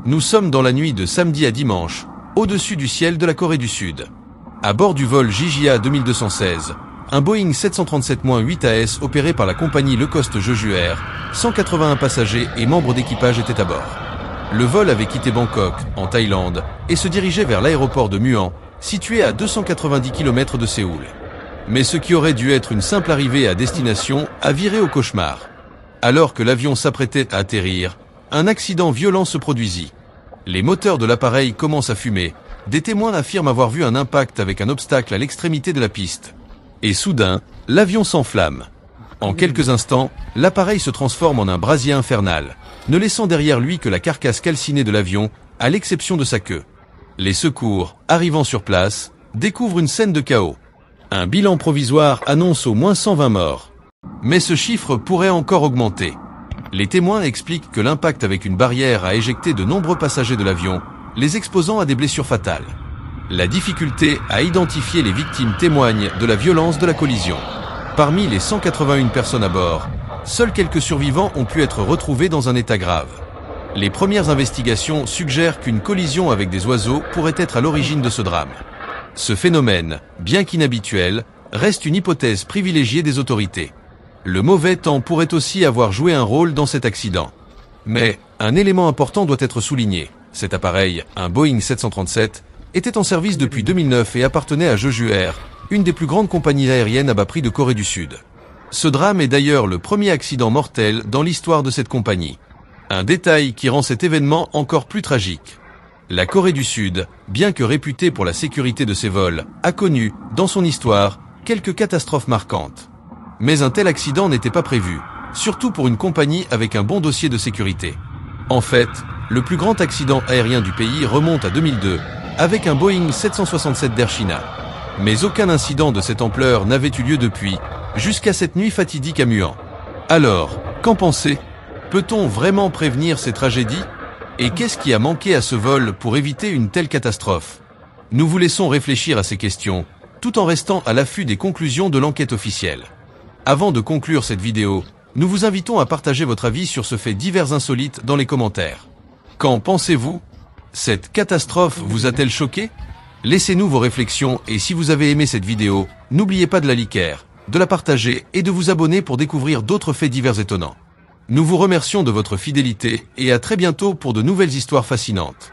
Nous sommes dans la nuit de samedi à dimanche, au-dessus du ciel de la Corée du Sud. À bord du vol JJA 2216, un Boeing 737-8 AS opéré par la compagnie Lecost Jeju Air, 181 passagers et membres d'équipage étaient à bord. Le vol avait quitté Bangkok, en Thaïlande, et se dirigeait vers l'aéroport de Muan, situé à 290 km de Séoul. Mais ce qui aurait dû être une simple arrivée à destination a viré au cauchemar. Alors que l'avion s'apprêtait à atterrir, un accident violent se produisit. Les moteurs de l'appareil commencent à fumer. Des témoins affirment avoir vu un impact avec un obstacle à l'extrémité de la piste. Et soudain, l'avion s'enflamme. En quelques instants, l'appareil se transforme en un brasier infernal, ne laissant derrière lui que la carcasse calcinée de l'avion, à l'exception de sa queue. Les secours, arrivant sur place, découvrent une scène de chaos. Un bilan provisoire annonce au moins 120 morts. Mais ce chiffre pourrait encore augmenter. Les témoins expliquent que l'impact avec une barrière a éjecté de nombreux passagers de l'avion, les exposant à des blessures fatales. La difficulté à identifier les victimes témoigne de la violence de la collision. Parmi les 181 personnes à bord, seuls quelques survivants ont pu être retrouvés dans un état grave. Les premières investigations suggèrent qu'une collision avec des oiseaux pourrait être à l'origine de ce drame. Ce phénomène, bien qu'inhabituel, reste une hypothèse privilégiée des autorités. Le mauvais temps pourrait aussi avoir joué un rôle dans cet accident. Mais un élément important doit être souligné. Cet appareil, un Boeing 737, était en service depuis 2009 et appartenait à Jeju Air, une des plus grandes compagnies aériennes à bas prix de Corée du Sud. Ce drame est d'ailleurs le premier accident mortel dans l'histoire de cette compagnie. Un détail qui rend cet événement encore plus tragique. La Corée du Sud, bien que réputée pour la sécurité de ses vols, a connu, dans son histoire, quelques catastrophes marquantes. Mais un tel accident n'était pas prévu, surtout pour une compagnie avec un bon dossier de sécurité. En fait, le plus grand accident aérien du pays remonte à 2002, avec un Boeing 767 d'Air China. Mais aucun incident de cette ampleur n'avait eu lieu depuis, jusqu'à cette nuit fatidique à Muan. Alors, qu'en pensez? Peut-on vraiment prévenir ces tragédies? Et qu'est-ce qui a manqué à ce vol pour éviter une telle catastrophe? Nous vous laissons réfléchir à ces questions, tout en restant à l'affût des conclusions de l'enquête officielle. Avant de conclure cette vidéo, nous vous invitons à partager votre avis sur ce fait divers insolite dans les commentaires. Qu'en pensez-vous? Cette catastrophe vous a-t-elle choqué? Laissez-nous vos réflexions et si vous avez aimé cette vidéo, n'oubliez pas de la liker, de la partager et de vous abonner pour découvrir d'autres faits divers étonnants. Nous vous remercions de votre fidélité et à très bientôt pour de nouvelles histoires fascinantes.